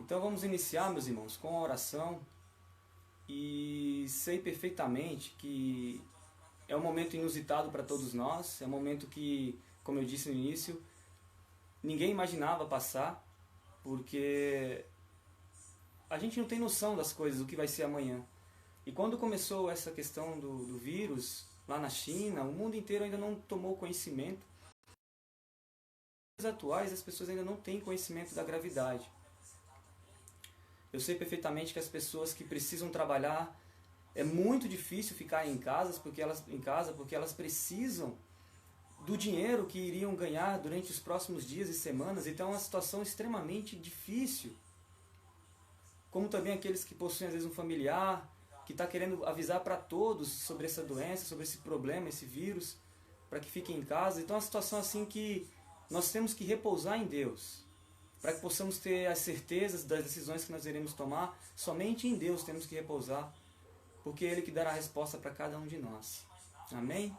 Então vamos iniciar, meus irmãos, com a oração, e sei perfeitamente que é um momento inusitado para todos nós, é um momento que, como eu disse no início, ninguém imaginava passar, porque a gente não tem noção das coisas, do que vai ser amanhã. E quando começou essa questão do vírus lá na China, o mundo inteiro ainda não tomou conhecimento. Nos dias atuais, as pessoas ainda não têm conhecimento da gravidade. Eu sei perfeitamente que as pessoas que precisam trabalhar, é muito difícil ficar em casa porque elas precisam do dinheiro que iriam ganhar durante os próximos dias e semanas. Então é uma situação extremamente difícil. Como também aqueles que possuem às vezes um familiar que está querendo avisar para todos sobre essa doença, sobre esse problema, esse vírus, para que fiquem em casa. Então é uma situação assim que nós temos que repousar em Deus, para que possamos ter as certezas das decisões que nós iremos tomar. Somente em Deus temos que repousar, porque é Ele que dará a resposta para cada um de nós. Amém?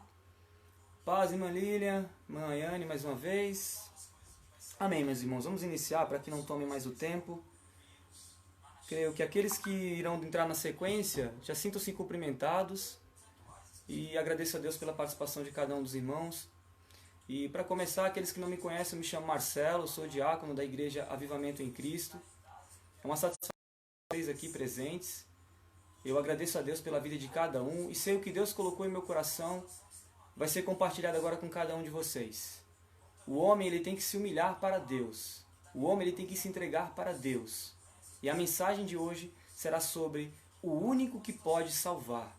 Paz, irmã Lilian, irmã Ayane, mais uma vez. Amém, meus irmãos. Vamos iniciar para que não tome mais o tempo. Creio que aqueles que irão entrar na sequência já sintam-se cumprimentados, e agradeço a Deus pela participação de cada um dos irmãos. E para começar, aqueles que não me conhecem, eu me chamo Marcelo, sou diácono da Igreja Avivamento em Cristo. É uma satisfação ter vocês aqui presentes. Eu agradeço a Deus pela vida de cada um, e sei o que Deus colocou em meu coração vai ser compartilhado agora com cada um de vocês. O homem ele tem que se humilhar para Deus. O homem ele tem que se entregar para Deus. E a mensagem de hoje será sobre o único que pode salvar.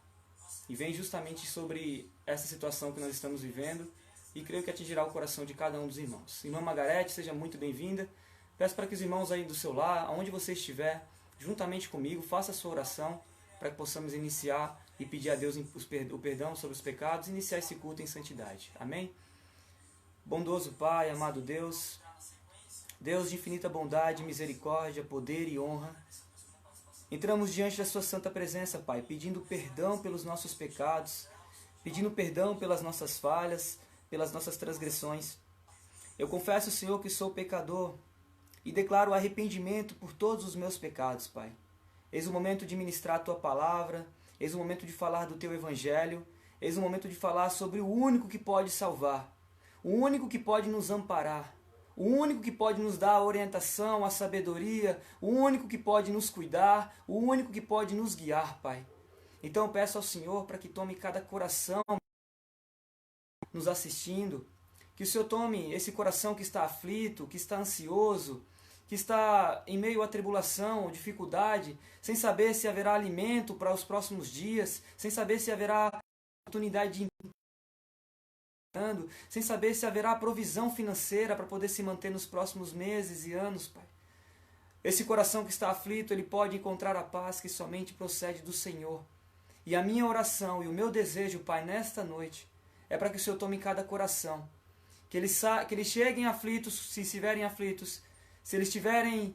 E vem justamente sobre essa situação que nós estamos vivendo, e creio que atingirá o coração de cada um dos irmãos. Irmã Margarete, seja muito bem-vinda. Peço para que os irmãos aí do seu lar, aonde você estiver, juntamente comigo, faça a sua oração, para que possamos iniciar e pedir a Deus o perdão sobre os pecados e iniciar esse culto em santidade. Amém? Bondoso Pai, amado Deus, Deus de infinita bondade, misericórdia, poder e honra, entramos diante da sua santa presença, Pai, pedindo perdão pelos nossos pecados, pedindo perdão pelas nossas falhas, pelas nossas transgressões. Eu confesso, Senhor, que sou pecador e declaro arrependimento por todos os meus pecados, Pai. Eis o momento de ministrar a Tua palavra, eis o momento de falar do Teu Evangelho, eis o momento de falar sobre o único que pode salvar, o único que pode nos amparar, o único que pode nos dar a orientação, a sabedoria, o único que pode nos cuidar, o único que pode nos guiar, Pai. Então eu peço ao Senhor para que tome cada coração nos assistindo, que o Senhor tome esse coração que está aflito, que está ansioso, que está em meio à tribulação ou dificuldade, sem saber se haverá alimento para os próximos dias, sem saber se haverá oportunidade de sem saber se haverá provisão financeira para poder se manter nos próximos meses e anos, Pai. Esse coração que está aflito, ele pode encontrar a paz que somente procede do Senhor. E a minha oração e o meu desejo, Pai, nesta noite, é para que o Senhor tome cada coração, que eles cheguem aflitos, se estiverem aflitos, se eles estiverem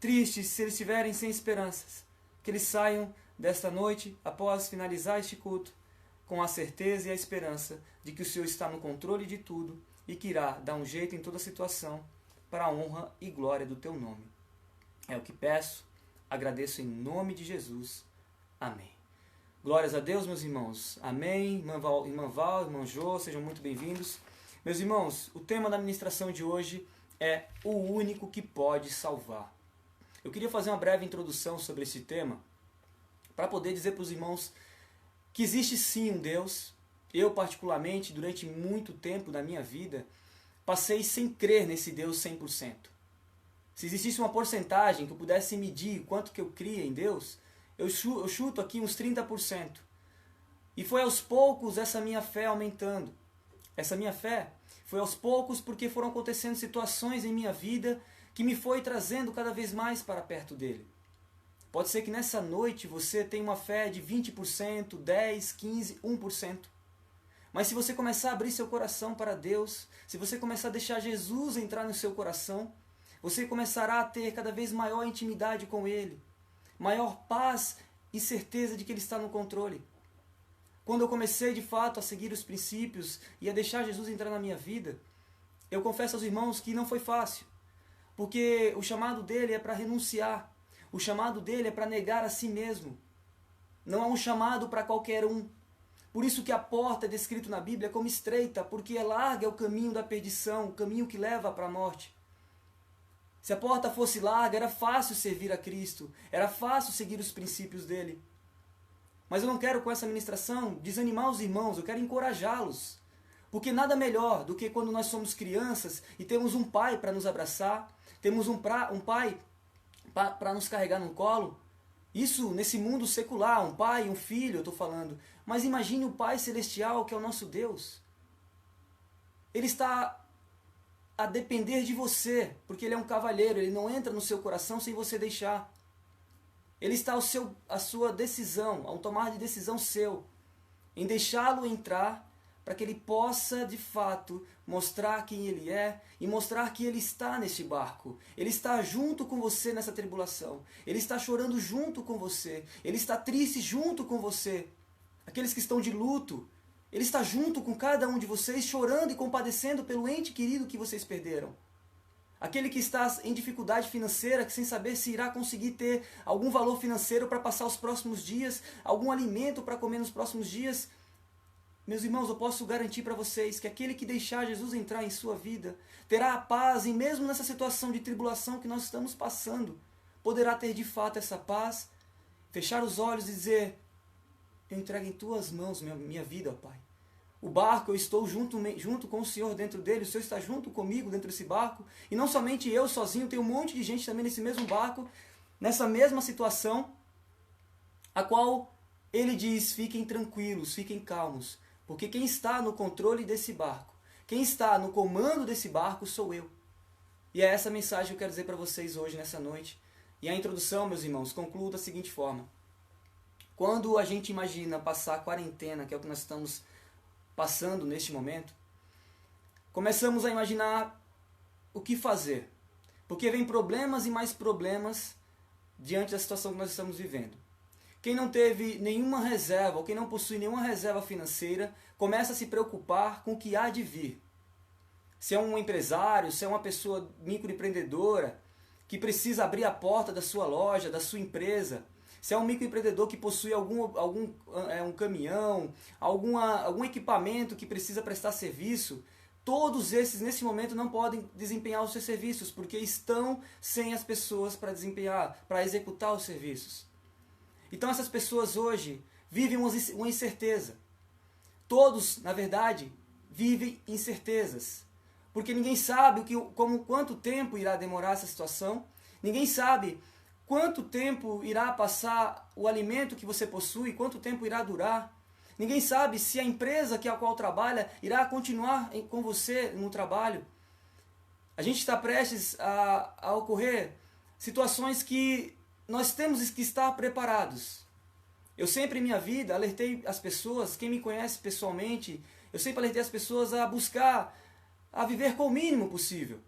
tristes, se eles estiverem sem esperanças, que eles saiam desta noite, após finalizar este culto, com a certeza e a esperança de que o Senhor está no controle de tudo e que irá dar um jeito em toda situação para a honra e glória do Teu nome. É o que peço, agradeço em nome de Jesus. Amém. Glórias a Deus, meus irmãos. Amém. Irmã Val, irmã Jô, sejam muito bem-vindos. Meus irmãos, o tema da ministração de hoje é o único que pode salvar. Eu queria fazer uma breve introdução sobre esse tema, para poder dizer para os irmãos que existe sim um Deus. Eu, particularmente, durante muito tempo da minha vida, passei sem crer nesse Deus 100%. Se existisse uma porcentagem que eu pudesse medir quanto que eu cria em Deus, eu chuto aqui uns 30%. E foi aos poucos essa minha fé aumentando. Essa minha fé foi aos poucos porque foram acontecendo situações em minha vida que me foi trazendo cada vez mais para perto dele. Pode ser que nessa noite você tenha uma fé de 20%, 10%, 15%, 1%. Mas se você começar a abrir seu coração para Deus, se você começar a deixar Jesus entrar no seu coração, você começará a ter cada vez maior intimidade com Ele, maior paz e certeza de que Ele está no controle. Quando eu comecei de fato a seguir os princípios e a deixar Jesus entrar na minha vida, eu confesso aos irmãos que não foi fácil. porque o chamado dele é para renunciar, o chamado dele é para negar a si mesmo. Não é um chamado para qualquer um. Por isso que a porta é descrito na Bíblia como estreita, porque larga é o caminho da perdição, o caminho que leva para a morte. Se a porta fosse larga, era fácil servir a Cristo, era fácil seguir os princípios dele. Mas eu não quero com essa ministração desanimar os irmãos, eu quero encorajá-los. Porque nada melhor do que quando nós somos crianças e temos um pai para nos abraçar, temos um pai para nos carregar no colo. Isso nesse mundo secular, um pai, um filho, eu estou falando. Mas imagine o Pai Celestial, que é o nosso Deus. Ele está a depender de você, porque Ele é um cavalheiro, Ele não entra no seu coração sem você deixar. Ele está a sua decisão, a um tomar de decisão seu, em deixá-lo entrar, para que Ele possa, de fato, mostrar quem Ele é e mostrar que Ele está neste barco. Ele está junto com você nessa tribulação. Ele está chorando junto com você. Ele está triste junto com você. Aqueles que estão de luto, Ele está junto com cada um de vocês, chorando e compadecendo pelo ente querido que vocês perderam. Aquele que está em dificuldade financeira, sem saber se irá conseguir ter algum valor financeiro para passar os próximos dias, algum alimento para comer nos próximos dias. Meus irmãos, eu posso garantir para vocês que aquele que deixar Jesus entrar em sua vida, terá a paz, e mesmo nessa situação de tribulação que nós estamos passando, poderá ter de fato essa paz, fechar os olhos e dizer: eu entrego em tuas mãos minha vida, ó Pai. O barco, eu estou junto com o Senhor dentro dele, o Senhor está junto comigo dentro desse barco, e não somente eu sozinho, tem um monte de gente também nesse mesmo barco, nessa mesma situação, a qual ele diz: fiquem tranquilos, fiquem calmos, porque quem está no controle desse barco, quem está no comando desse barco sou eu. E é essa mensagem que eu quero dizer para vocês hoje, nessa noite. E a introdução, meus irmãos, concluo da seguinte forma. Quando a gente imagina passar a quarentena, que é o que nós estamos passando neste momento, começamos a imaginar o que fazer. Porque vem problemas e mais problemas diante da situação que nós estamos vivendo. Quem não teve nenhuma reserva, ou quem não possui nenhuma reserva financeira, começa a se preocupar com o que há de vir. Se é um empresário, se é uma pessoa microempreendedora, que precisa abrir a porta da sua loja, da sua empresa, se é um microempreendedor que possui um caminhão, algum equipamento que precisa prestar serviço, todos esses, nesse momento, não podem desempenhar os seus serviços, porque estão sem as pessoas para desempenhar, para executar os serviços. Então essas pessoas hoje vivem uma incerteza. Todos, na verdade, vivem incertezas. Porque ninguém sabe quanto tempo irá demorar essa situação, ninguém sabe quanto tempo irá passar o alimento que você possui, quanto tempo irá durar. Ninguém sabe se a empresa a qual trabalha irá continuar com você no trabalho. A gente está prestes a ocorrer situações que nós temos que estar preparados. Eu sempre em minha vida alertei as pessoas, quem me conhece pessoalmente, eu sempre alertei as pessoas a buscar, a viver com o mínimo possível.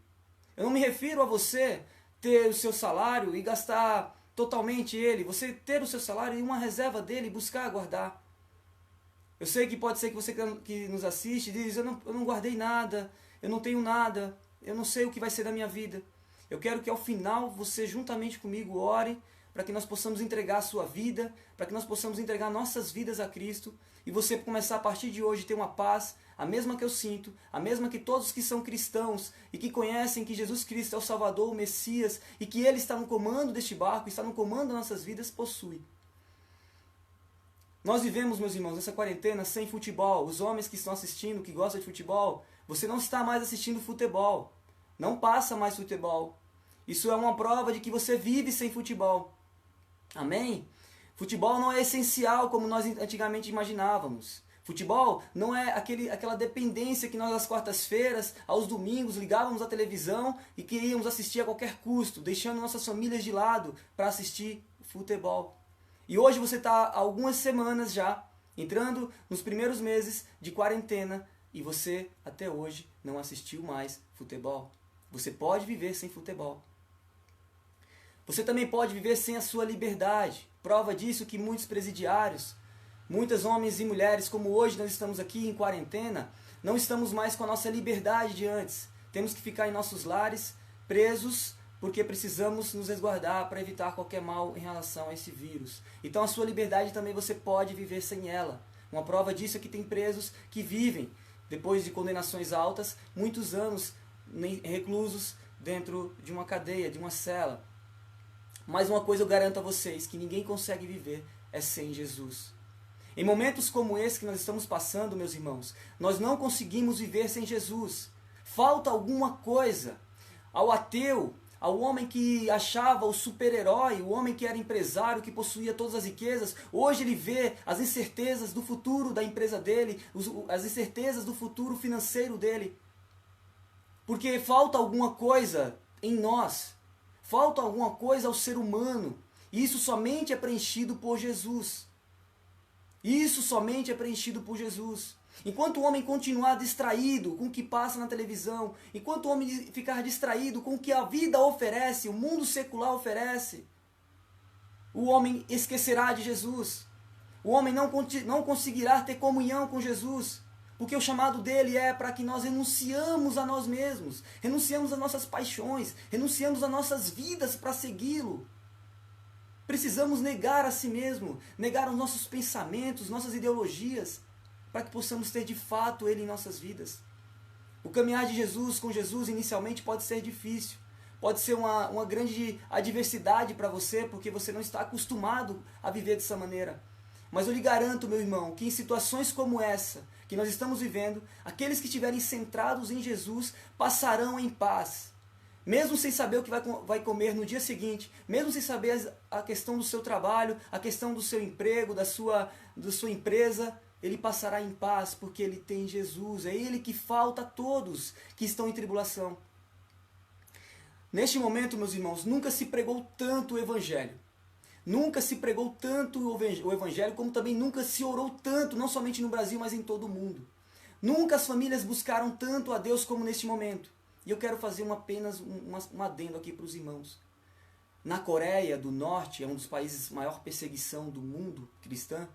Eu não me refiro a você ter o seu salário e gastar totalmente ele, você ter o seu salário e uma reserva dele e buscar guardar. Eu sei que pode ser que você que nos assiste diz: eu não guardei nada, eu não tenho nada, eu não sei o que vai ser da minha vida. Eu quero que ao final você juntamente comigo ore para que nós possamos entregar a sua vida, para que nós possamos entregar nossas vidas a Cristo e você começar a partir de hoje ter uma paz, a mesma que eu sinto, a mesma que todos que são cristãos e que conhecem que Jesus Cristo é o Salvador, o Messias e que Ele está no comando deste barco, está no comando das nossas vidas, possui. Nós vivemos, meus irmãos, essa quarentena sem futebol. Os homens que estão assistindo, que gostam de futebol, você não está mais assistindo futebol. Não passa mais futebol. Isso é uma prova de que você vive sem futebol. Amém? Futebol não é essencial como nós antigamente imaginávamos. Futebol não é aquela dependência que nós às quartas-feiras, aos domingos, ligávamos a televisão e queríamos assistir a qualquer custo, deixando nossas famílias de lado para assistir futebol. E hoje você está há algumas semanas já, entrando nos primeiros meses de quarentena, e você até hoje não assistiu mais futebol. Você pode viver sem futebol. Você também pode viver sem a sua liberdade. Prova disso que muitos presidiários, muitos homens e mulheres, como hoje nós estamos aqui em quarentena, não estamos mais com a nossa liberdade de antes. Temos que ficar em nossos lares, presos, porque precisamos nos resguardar para evitar qualquer mal em relação a esse vírus. Então a sua liberdade também você pode viver sem ela. Uma prova disso é que tem presos que vivem, depois de condenações altas, muitos anos reclusos dentro de uma cadeia, de uma cela. Mas uma coisa eu garanto a vocês, que ninguém consegue viver é sem Jesus. Em momentos como esse que nós estamos passando, meus irmãos, nós não conseguimos viver sem Jesus. Falta alguma coisa. Ao ateu, ao homem que achava o super-herói, o homem que era empresário, que possuía todas as riquezas, hoje ele vê as incertezas do futuro da empresa dele, as incertezas do futuro financeiro dele. Porque falta alguma coisa em nós, falta alguma coisa ao ser humano, e isso somente é preenchido por Jesus. Isso somente é preenchido por Jesus. Enquanto o homem continuar distraído com o que passa na televisão, enquanto o homem ficar distraído com o que a vida oferece, o mundo secular oferece, o homem esquecerá de Jesus. O homem não conseguirá ter comunhão com Jesus, porque o chamado dele é para que nós renunciamos a nós mesmos, renunciamos às nossas paixões, renunciamos às nossas vidas para segui-lo. Precisamos negar a si mesmo, negar os nossos pensamentos, nossas ideologias, para que possamos ter de fato Ele em nossas vidas. O caminhar de Jesus com Jesus inicialmente pode ser difícil, pode ser uma grande adversidade para você, porque você não está acostumado a viver dessa maneira. Mas eu lhe garanto, meu irmão, que em situações como essa que nós estamos vivendo, aqueles que estiverem centrados em Jesus passarão em paz. Mesmo sem saber o que vai comer no dia seguinte, mesmo sem saber a questão do seu trabalho, a questão do seu emprego, da sua empresa, ele passará em paz porque ele tem Jesus. É ele que falta a todos que estão em tribulação. Neste momento, meus irmãos, nunca se pregou tanto o Evangelho. Nunca se pregou tanto o Evangelho, como também nunca se orou tanto, não somente no Brasil, mas em todo o mundo. Nunca as famílias buscaram tanto a Deus como neste momento. E eu quero fazer apenas um adendo aqui para os irmãos. Na Coreia do Norte, é um dos países de maior perseguição do mundo cristã,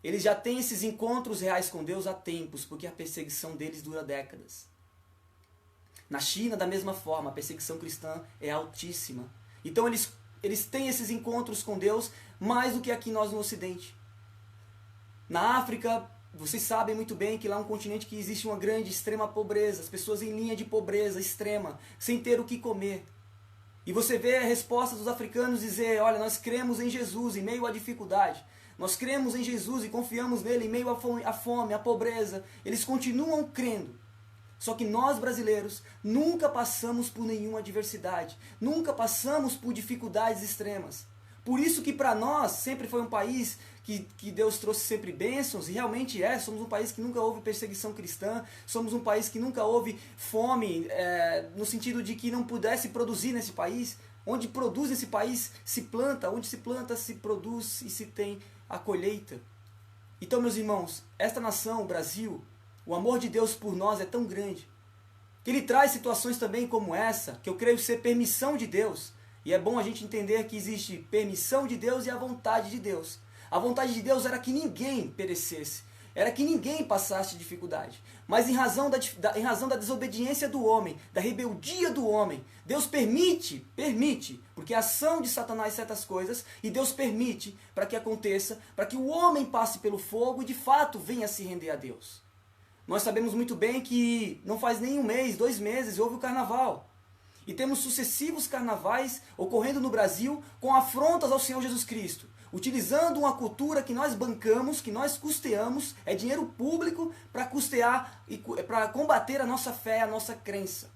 eles já têm esses encontros reais com Deus há tempos, porque a perseguição deles dura décadas. Na China, da mesma forma, a perseguição cristã é altíssima. Então eles têm esses encontros com Deus mais do que aqui nós no Ocidente. Na África, vocês sabem muito bem que lá é um continente que existe uma grande, extrema pobreza, as pessoas em linha de pobreza extrema, sem ter o que comer. E você vê a resposta dos africanos dizer, olha, nós cremos em Jesus em meio à dificuldade. Nós cremos em Jesus e confiamos nele em meio à fome, à pobreza. Eles continuam crendo. Só que nós brasileiros nunca passamos por nenhuma adversidade. Nunca passamos por dificuldades extremas. Por isso que para nós sempre foi um país que Deus trouxe sempre bênçãos, e realmente é. Somos um país que nunca houve perseguição cristã. Somos um país que nunca houve fome, no sentido de que não pudesse produzir nesse país. Onde produz nesse país se planta, onde se planta se produz e se tem a colheita. Então, meus irmãos, esta nação, o Brasil, o amor de Deus por nós é tão grande, que Ele traz situações também como essa, que eu creio ser permissão de Deus. E é bom a gente entender que existe permissão de Deus e a vontade de Deus. A vontade de Deus era que ninguém perecesse, era que ninguém passasse dificuldade. Mas em razão da desobediência do homem, da rebeldia do homem, Deus permite, porque é a ação de Satanás certas coisas, e Deus permite para que aconteça, para que o homem passe pelo fogo e de fato venha se render a Deus. Nós sabemos muito bem que não faz nem 1 mês, 2 meses, houve o carnaval. E temos sucessivos carnavais ocorrendo no Brasil com afrontas ao Senhor Jesus Cristo, utilizando uma cultura que nós bancamos, que nós custeamos, é dinheiro público para custear e para combater a nossa fé, a nossa crença.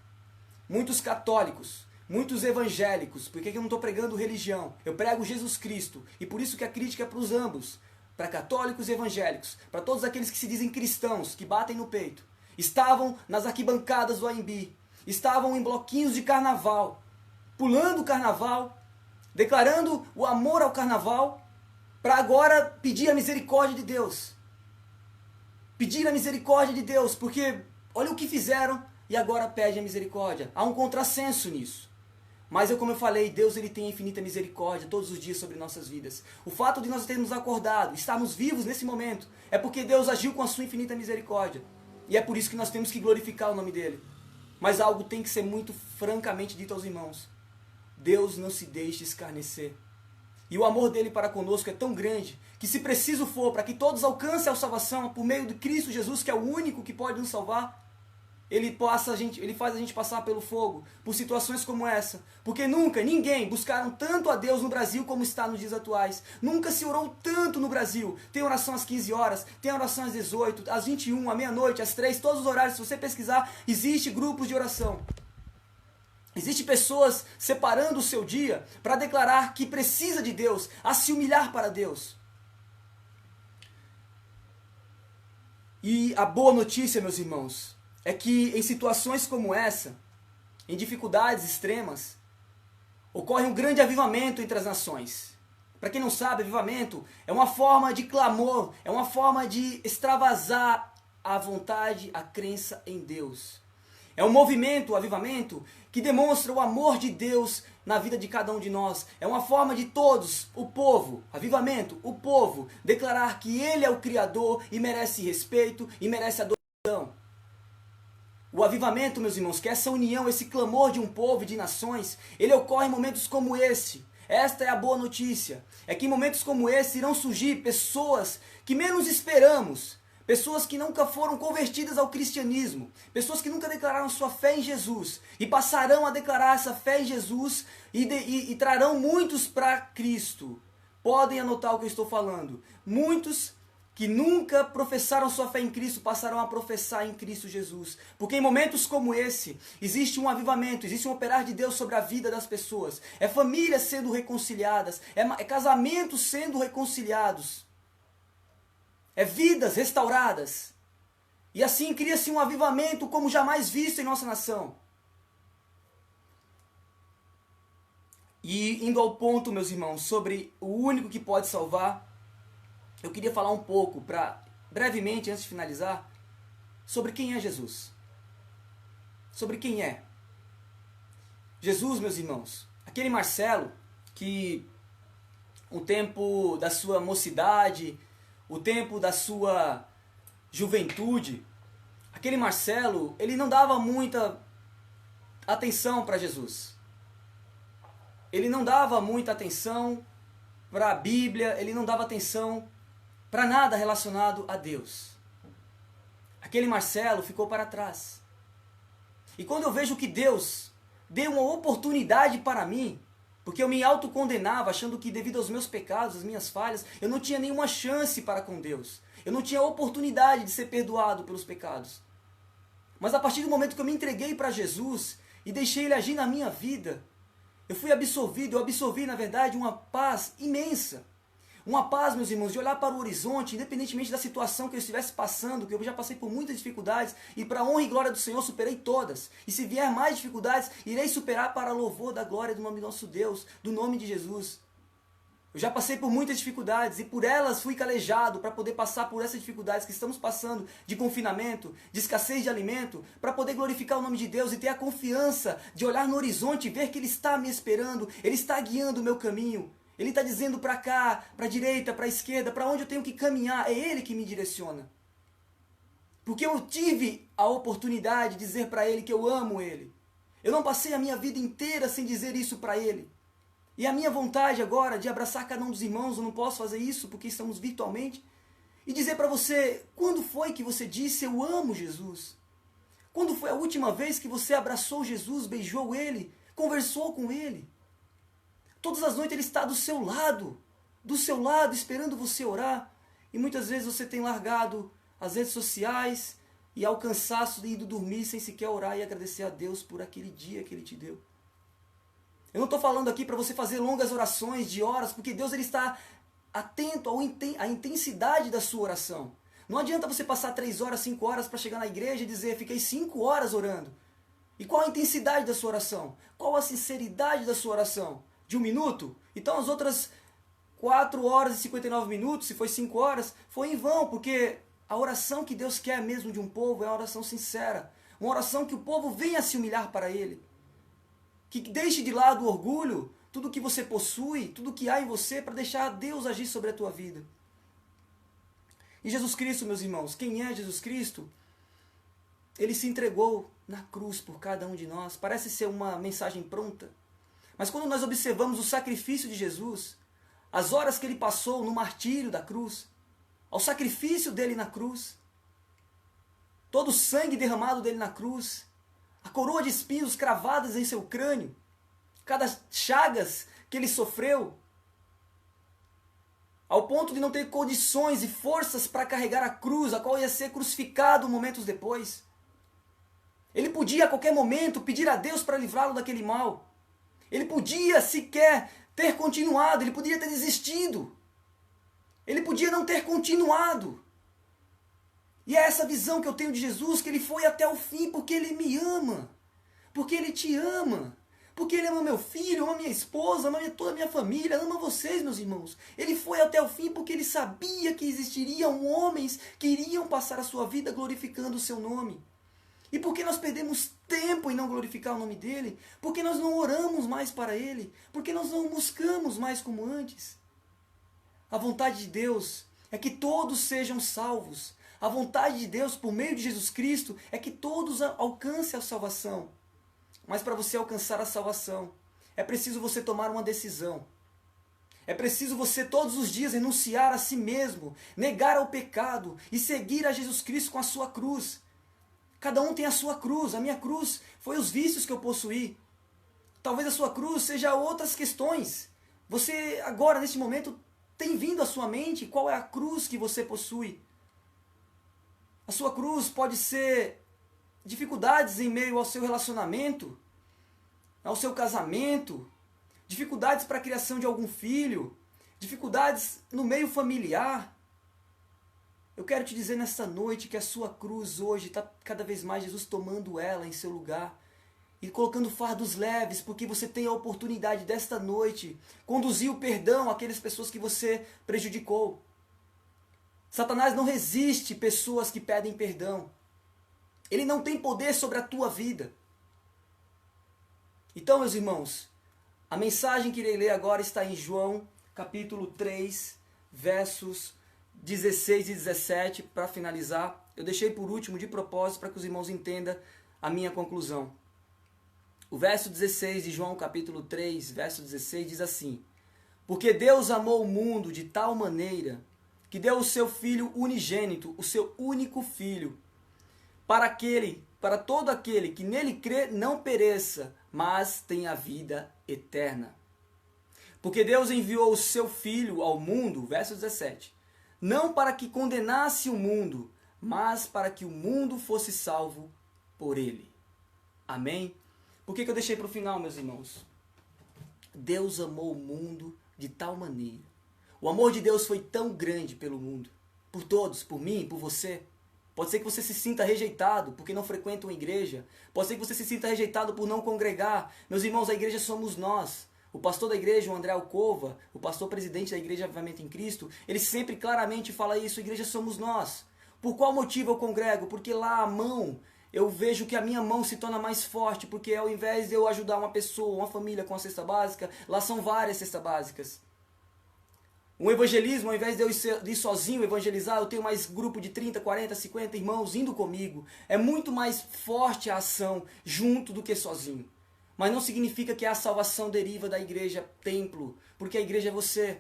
Muitos católicos, muitos evangélicos, porque eu não estou pregando religião, eu prego Jesus Cristo, e por isso que a crítica é para os ambos, para católicos e evangélicos, para todos aqueles que se dizem cristãos, que batem no peito, estavam nas arquibancadas do AMB, estavam em bloquinhos de carnaval, pulando o carnaval, declarando o amor ao carnaval, para agora pedir a misericórdia de Deus. Pedir a misericórdia de Deus, porque olha o que fizeram e agora pede a misericórdia. Há um contrassenso nisso. Mas como eu falei, Deus ele tem infinita misericórdia todos os dias sobre nossas vidas. O fato de nós termos acordado, estarmos vivos nesse momento, é porque Deus agiu com a sua infinita misericórdia. E é por isso que nós temos que glorificar o nome dele. Mas algo tem que ser muito francamente dito aos irmãos. Deus não se deixe escarnecer. E o amor dele para conosco é tão grande que, se preciso for, para que todos alcancem a salvação por meio de Cristo Jesus, que é o único que pode nos salvar, ele faz a gente passar pelo fogo, por situações como essa. Porque nunca ninguém buscaram tanto a Deus no Brasil como está nos dias atuais. Nunca se orou tanto no Brasil. Tem oração às 15 horas, tem oração às 18, às 21, à meia-noite, às 3, todos os horários. Se você pesquisar, existe grupos de oração. Existem pessoas separando o seu dia para declarar que precisa de Deus, a se humilhar para Deus. E a boa notícia, meus irmãos, é que em situações como essa, em dificuldades extremas, ocorre um grande avivamento entre as nações. Para quem não sabe, avivamento é uma forma de clamor, é uma forma de extravasar a vontade, a crença em Deus. É um movimento, o avivamento, que demonstra o amor de Deus na vida de cada um de nós. É uma forma de todos, o povo, avivamento, o povo, declarar que Ele é o Criador e merece respeito e merece adoração. O avivamento, meus irmãos, que é essa união, esse clamor de um povo e de nações, ele ocorre em momentos como esse. Esta é a boa notícia. É que em momentos como esse irão surgir pessoas que menos esperamos. Pessoas que nunca foram convertidas ao cristianismo. Pessoas que nunca declararam sua fé em Jesus. E passarão a declarar essa fé em Jesus e trarão muitos para Cristo. Podem anotar o que eu estou falando. Muitos que nunca professaram sua fé em Cristo, passarão a professar em Cristo Jesus. Porque em momentos como esse, existe um avivamento, existe um operar de Deus sobre a vida das pessoas. É famílias sendo reconciliadas, é casamentos sendo reconciliados. É vidas restauradas. E assim cria-se um avivamento como jamais visto em nossa nação. E indo ao ponto, meus irmãos, sobre o único que pode salvar, eu queria falar um pouco, brevemente, antes de finalizar, sobre quem é Jesus. Sobre quem é. Jesus, meus irmãos, aquele Marcelo que o tempo da sua mocidade, o tempo da sua juventude, aquele Marcelo, ele não dava muita atenção para Jesus. Ele não dava muita atenção para a Bíblia, ele não dava atenção para nada relacionado a Deus. Aquele Marcelo ficou para trás. E quando eu vejo que Deus deu uma oportunidade para mim, porque eu me autocondenava, achando que devido aos meus pecados, às minhas falhas, eu não tinha nenhuma chance para com Deus. Eu não tinha oportunidade de ser perdoado pelos pecados. Mas a partir do momento que eu me entreguei para Jesus e deixei Ele agir na minha vida, eu fui absolvido, eu absorvi, na verdade, uma paz imensa. Uma paz, meus irmãos, de olhar para o horizonte, independentemente da situação que eu estivesse passando, que eu já passei por muitas dificuldades, e para a honra e glória do Senhor superei todas. E se vier mais dificuldades, irei superar para louvor da glória do nome do nosso Deus, do nome de Jesus. Eu já passei por muitas dificuldades, e por elas fui calejado para poder passar por essas dificuldades que estamos passando, de confinamento, de escassez de alimento, para poder glorificar o nome de Deus e ter a confiança de olhar no horizonte e ver que Ele está me esperando, Ele está guiando o meu caminho. Ele está dizendo para cá, para a direita, para a esquerda, para onde eu tenho que caminhar. É Ele que me direciona. Porque eu tive a oportunidade de dizer para Ele que eu amo Ele. Eu não passei a minha vida inteira sem dizer isso para Ele. E a minha vontade agora de abraçar cada um dos irmãos, eu não posso fazer isso porque estamos virtualmente, e dizer para você, quando foi que você disse eu amo Jesus? Quando foi a última vez que você abraçou Jesus, beijou Ele, conversou com Ele? Todas as noites Ele está do seu lado, esperando você orar. E muitas vezes você tem largado as redes sociais e ao cansaço ido dormir sem sequer orar e agradecer a Deus por aquele dia que Ele te deu. Eu não estou falando aqui para você fazer longas orações de horas, porque Deus ele está atento à intensidade da sua oração. Não adianta você passar 3 horas, 5 horas para chegar na igreja e dizer, fiquei 5 horas orando. E qual a intensidade da sua oração? Qual a sinceridade da sua oração? De 1 minuto? Então as outras 4 horas e 59 minutos, se foi 5 horas, foi em vão, porque a oração que Deus quer mesmo de um povo é uma oração sincera. Uma oração que o povo venha se humilhar para Ele. Que deixe de lado o orgulho, tudo que você possui, tudo que há em você, para deixar Deus agir sobre a tua vida. E Jesus Cristo, meus irmãos, quem é Jesus Cristo? Ele se entregou na cruz por cada um de nós. Parece ser uma mensagem pronta. Mas quando nós observamos o sacrifício de Jesus, as horas que ele passou no martírio da cruz, ao sacrifício dele na cruz, todo o sangue derramado dele na cruz, a coroa de espinhos cravadas em seu crânio, cada chagas que ele sofreu, ao ponto de não ter condições e forças para carregar a cruz, a qual ia ser crucificado momentos depois. Ele podia a qualquer momento pedir a Deus para livrá-lo daquele mal. Ele podia sequer ter continuado, ele podia ter desistido. Ele podia não ter continuado. E é essa visão que eu tenho de Jesus, que ele foi até o fim porque ele me ama. Porque ele te ama. Porque ele ama meu filho, ama minha esposa, ama toda a minha família, ama vocês, meus irmãos. Ele foi até o fim porque ele sabia que existiriam homens que iriam passar a sua vida glorificando o seu nome. E por que nós perdemos tempo em não glorificar o nome dele? Porque nós não oramos mais para ele? Porque nós não buscamos mais como antes? A vontade de Deus é que todos sejam salvos. A vontade de Deus, por meio de Jesus Cristo, é que todos alcancem a salvação. Mas para você alcançar a salvação, é preciso você tomar uma decisão. É preciso você todos os dias renunciar a si mesmo, negar ao pecado e seguir a Jesus Cristo com a sua cruz. Cada um tem a sua cruz. A minha cruz foi os vícios que eu possuí. Talvez a sua cruz seja outras questões. Você agora, neste momento, tem vindo à sua mente qual é a cruz que você possui. A sua cruz pode ser dificuldades em meio ao seu relacionamento, ao seu casamento, dificuldades para a criação de algum filho, dificuldades no meio familiar. Eu quero te dizer nesta noite que a sua cruz hoje está cada vez mais Jesus tomando ela em seu lugar e colocando fardos leves, porque você tem a oportunidade desta noite conduzir o perdão àquelas pessoas que você prejudicou. Satanás não resiste pessoas que pedem perdão. Ele não tem poder sobre a tua vida. Então, meus irmãos, a mensagem que irei ler agora está em João, capítulo 3, versos 16 e 17, para finalizar. Eu deixei por último de propósito para que os irmãos entendam a minha conclusão. O verso 16 de João, capítulo 3, verso 16, diz assim: Porque Deus amou o mundo de tal maneira que deu o seu Filho unigênito, o seu único Filho, para todo aquele que nele crê não pereça, mas tenha vida eterna. Porque Deus enviou o seu Filho ao mundo, verso 17, não para que condenasse o mundo, mas para que o mundo fosse salvo por ele. Amém? Por que eu deixei para o final, meus irmãos? Deus amou o mundo de tal maneira. O amor de Deus foi tão grande pelo mundo, por todos, por mim, por você. Pode ser que você se sinta rejeitado porque não frequenta uma igreja. Pode ser que você se sinta rejeitado por não congregar. Meus irmãos, a igreja somos nós. O pastor da igreja, o André Alcova, o pastor presidente da igreja Avivamento em Cristo, ele sempre claramente fala isso: a igreja somos nós. Por qual motivo eu congrego? Porque lá a mão, eu vejo que a minha mão se torna mais forte, porque ao invés de eu ajudar uma pessoa, uma família com a cesta básica, lá são várias cestas básicas. Um evangelismo, ao invés de eu ir sozinho evangelizar, eu tenho mais grupo de 30, 40, 50 irmãos indo comigo. É muito mais forte a ação junto do que sozinho. Mas não significa que a salvação deriva da igreja templo, porque a igreja é você.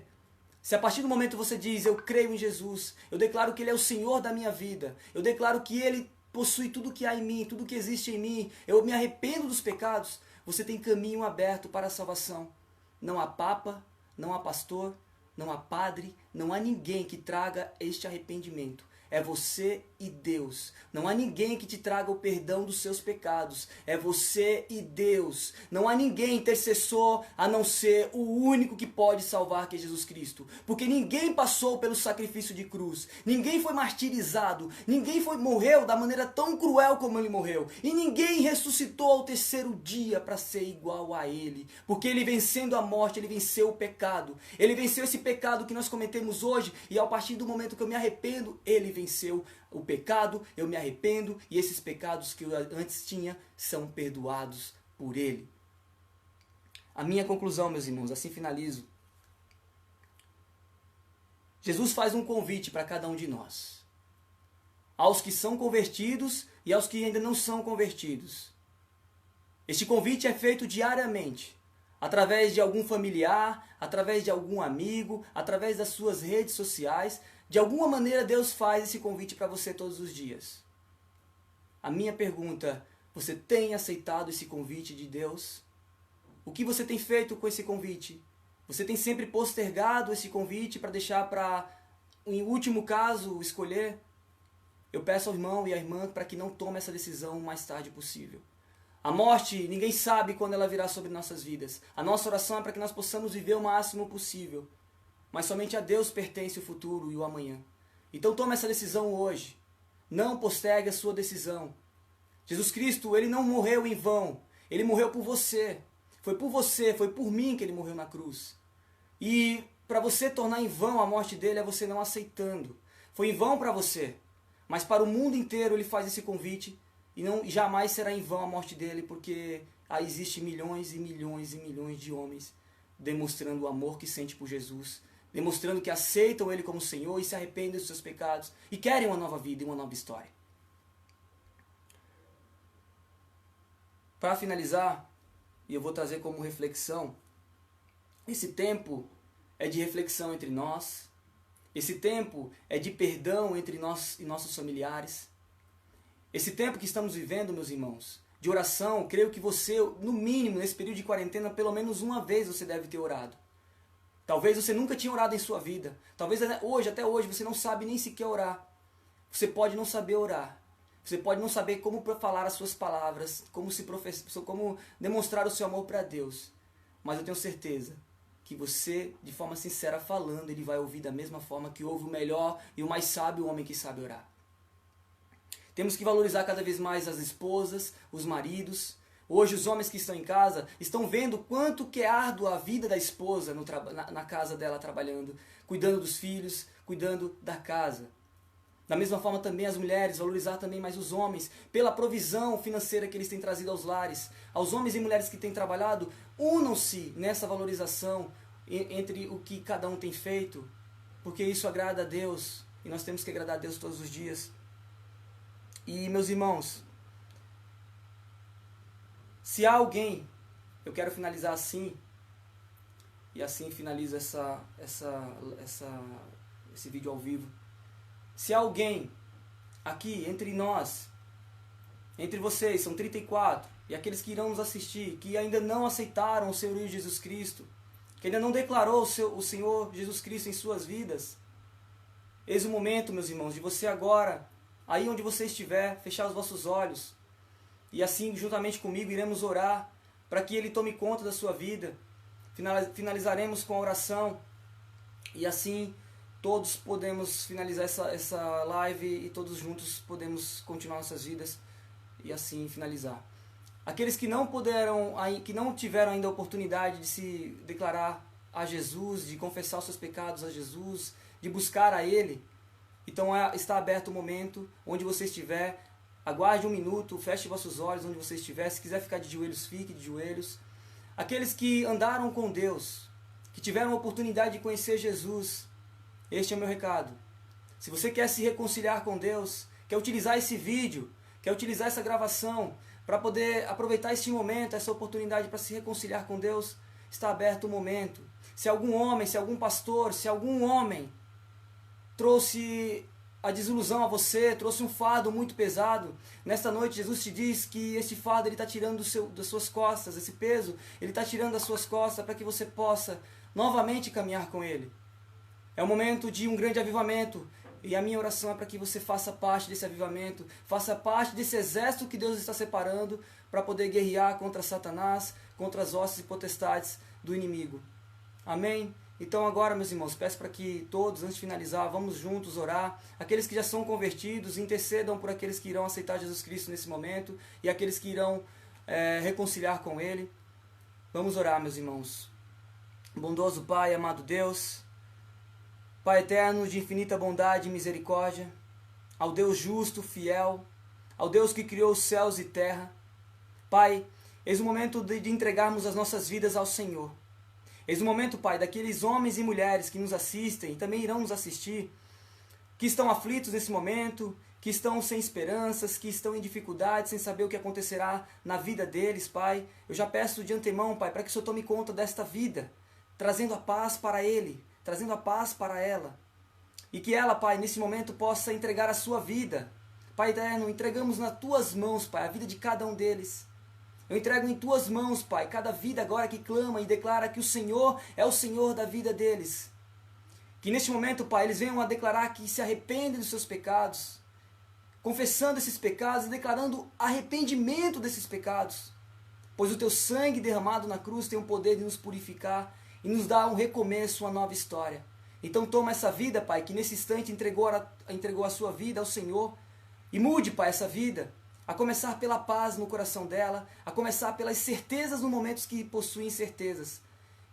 Se a partir do momento você diz, eu creio em Jesus, eu declaro que Ele é o Senhor da minha vida, eu declaro que Ele possui tudo que há em mim, tudo que existe em mim, eu me arrependo dos pecados, você tem caminho aberto para a salvação. Não há papa, não há pastor, não há padre, não há ninguém que traga este arrependimento. É você e Deus. Não há ninguém que te traga o perdão dos seus pecados. É você e Deus. Não há ninguém intercessor a não ser o único que pode salvar, que é Jesus Cristo. Porque ninguém passou pelo sacrifício de cruz. Ninguém foi martirizado. Ninguém morreu da maneira tão cruel como ele morreu. E ninguém ressuscitou ao terceiro dia para ser igual a ele. Porque ele, vencendo a morte, ele venceu o pecado. Ele venceu esse pecado que nós cometemos hoje. E a partir do momento que eu me arrependo, ele venceu o pecado, eu me arrependo e esses pecados que eu antes tinha são perdoados por ele. A minha conclusão, meus irmãos, assim finalizo. Jesus faz um convite para cada um de nós. Aos que são convertidos e aos que ainda não são convertidos. Este convite é feito diariamente através de algum familiar, através de algum amigo, através das suas redes sociais. De alguma maneira Deus faz esse convite para você todos os dias. A minha pergunta: você tem aceitado esse convite de Deus? O que você tem feito com esse convite? Você tem sempre postergado esse convite para deixar para, em último caso, escolher? Eu peço ao irmão e à irmã para que não tome essa decisão o mais tarde possível. A morte, ninguém sabe quando ela virá sobre nossas vidas. A nossa oração é para que nós possamos viver o máximo possível. Mas somente a Deus pertence o futuro e o amanhã. Então tome essa decisão hoje. Não postergue a sua decisão. Jesus Cristo, Ele não morreu em vão. Ele morreu por você. Foi por mim que Ele morreu na cruz. E para você tornar em vão a morte dele é você não aceitando. Foi em vão para você. Mas para o mundo inteiro Ele faz esse convite. E jamais será em vão a morte dele, porque existe milhões e milhões e milhões de homens demonstrando o amor que sente por Jesus, demonstrando que aceitam Ele como Senhor e se arrependem dos seus pecados e querem uma nova vida e uma nova história. Para finalizar, e eu vou trazer como reflexão, esse tempo é de reflexão entre nós, esse tempo é de perdão entre nós e nossos familiares. Esse tempo que estamos vivendo, meus irmãos, de oração, creio que você, no mínimo, nesse período de quarentena, pelo menos uma vez você deve ter orado. Talvez você nunca tinha orado em sua vida. Talvez até hoje, você não sabe nem sequer orar. Você pode não saber orar. Você pode não saber como falar as suas palavras, como demonstrar o seu amor para Deus. Mas eu tenho certeza que você, de forma sincera, falando, Ele vai ouvir da mesma forma que ouve o melhor e o mais sábio homem que sabe orar. Temos que valorizar cada vez mais as esposas, os maridos. Hoje os homens que estão em casa estão vendo quanto que é árdua a vida da esposa na casa dela trabalhando, cuidando dos filhos, cuidando da casa. Da mesma forma também as mulheres, valorizar também mais os homens, pela provisão financeira que eles têm trazido aos lares. Aos homens e mulheres que têm trabalhado, unam-se nessa valorização entre o que cada um tem feito, porque isso agrada a Deus, e nós temos que agradar a Deus todos os dias. E, meus irmãos, se há alguém, eu quero finalizar assim, e assim finalizo esse vídeo ao vivo. Se há alguém aqui entre nós, entre vocês, são 34, e aqueles que irão nos assistir, que ainda não aceitaram o Senhor Jesus Cristo, que ainda não declarou o Senhor Jesus Cristo em suas vidas, eis o momento, meus irmãos, de você agora, aí onde você estiver, fechar os vossos olhos, e assim, juntamente comigo, iremos orar para que Ele tome conta da sua vida. Finalizaremos com a oração, e assim todos podemos finalizar essa live e todos juntos podemos continuar nossas vidas e assim finalizar. Aqueles que não tiveram ainda a oportunidade de se declarar a Jesus, de confessar os seus pecados a Jesus, de buscar a Ele, então está aberto o momento, onde você estiver, aguarde um minuto, feche vossos olhos onde você estiver, se quiser ficar de joelhos, fique de joelhos. Aqueles que andaram com Deus, que tiveram a oportunidade de conhecer Jesus, este é o meu recado. Se você quer se reconciliar com Deus, quer utilizar esse vídeo, quer utilizar essa gravação, para poder aproveitar este momento, essa oportunidade para se reconciliar com Deus, está aberto o momento. Se algum homem, se algum pastor, se algum homem trouxe a desilusão a você, trouxe um fardo muito pesado, nesta noite Jesus te diz que esse fardo Ele está tirando das suas costas, esse peso Ele está tirando das suas costas para que você possa novamente caminhar com Ele. É um momento de um grande avivamento, e a minha oração é para que você faça parte desse avivamento, faça parte desse exército que Deus está separando para poder guerrear contra Satanás, contra as hostes e potestades do inimigo. Amém? Então agora, meus irmãos, peço para que todos, antes de finalizar, vamos juntos orar. Aqueles que já são convertidos, intercedam por aqueles que irão aceitar Jesus Cristo nesse momento e aqueles que irão reconciliar com Ele. Vamos orar, meus irmãos. Bondoso Pai, amado Deus, Pai eterno de infinita bondade e misericórdia, ao Deus justo, fiel, ao Deus que criou os céus e terra. Pai, eis o momento de entregarmos as nossas vidas ao Senhor. Eis o momento, Pai, daqueles homens e mulheres que nos assistem e também irão nos assistir, que estão aflitos nesse momento, que estão sem esperanças, que estão em dificuldades, sem saber o que acontecerá na vida deles, Pai. Eu já peço de antemão, Pai, para que o Senhor tome conta desta vida, trazendo a paz para ele, trazendo a paz para ela. E que ela, Pai, nesse momento possa entregar a sua vida. Pai eterno, entregamos nas Tuas mãos, Pai, a vida de cada um deles. Eu entrego em Tuas mãos, Pai, cada vida agora que clama e declara que o Senhor é o Senhor da vida deles. Que neste momento, Pai, eles venham a declarar que se arrependem dos seus pecados, confessando esses pecados e declarando arrependimento desses pecados. Pois o Teu sangue derramado na cruz tem o poder de nos purificar e nos dar um recomeço, uma nova história. Então toma essa vida, Pai, que nesse instante entregou a sua vida ao Senhor, e mude, Pai, essa vida, a começar pela paz no coração dela, a começar pelas certezas nos momentos que possuem certezas,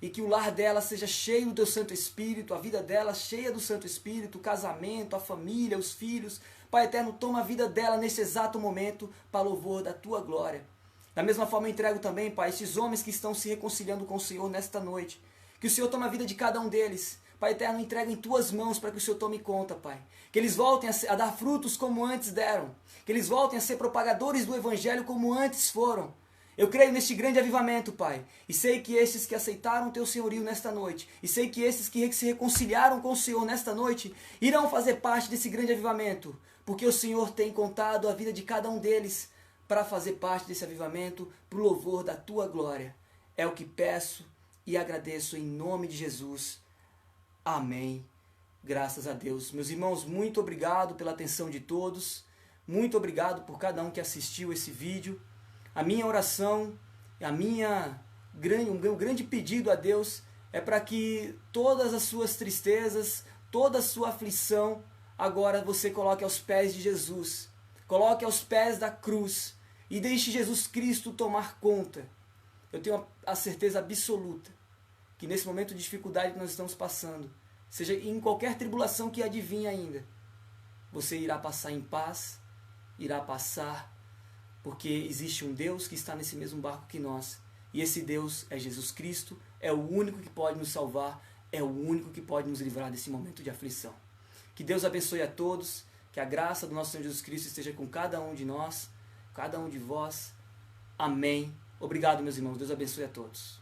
e que o lar dela seja cheio do Teu Santo Espírito, a vida dela cheia do Santo Espírito, o casamento, a família, os filhos. Pai eterno, toma a vida dela nesse exato momento para louvor da Tua glória. Da mesma forma eu entrego também, Pai, esses homens que estão se reconciliando com o Senhor nesta noite, que o Senhor tome a vida de cada um deles. Pai eterno, entrega em Tuas mãos para que o Senhor tome conta, Pai. Que eles voltem a dar frutos como antes deram. Que eles voltem a ser propagadores do Evangelho como antes foram. Eu creio neste grande avivamento, Pai. E sei que esses que aceitaram o Teu senhorio nesta noite, e sei que esses que se reconciliaram com o Senhor nesta noite, irão fazer parte desse grande avivamento. Porque o Senhor tem contado a vida de cada um deles para fazer parte desse avivamento, para o louvor da Tua glória. É o que peço e agradeço em nome de Jesus. Amém. Graças a Deus. Meus irmãos, muito obrigado pela atenção de todos. Muito obrigado por cada um que assistiu esse vídeo. A minha oração, o meu grande pedido a Deus é para que todas as suas tristezas, toda a sua aflição, agora você coloque aos pés de Jesus. Coloque aos pés da cruz e deixe Jesus Cristo tomar conta. Eu tenho a certeza absoluta que nesse momento de dificuldade que nós estamos passando, seja em qualquer tribulação que adivinha ainda, você irá passar em paz, irá passar, porque existe um Deus que está nesse mesmo barco que nós. E esse Deus é Jesus Cristo, é o único que pode nos salvar, é o único que pode nos livrar desse momento de aflição. Que Deus abençoe a todos, que a graça do nosso Senhor Jesus Cristo esteja com cada um de nós, cada um de vós. Amém. Obrigado, meus irmãos. Deus abençoe a todos.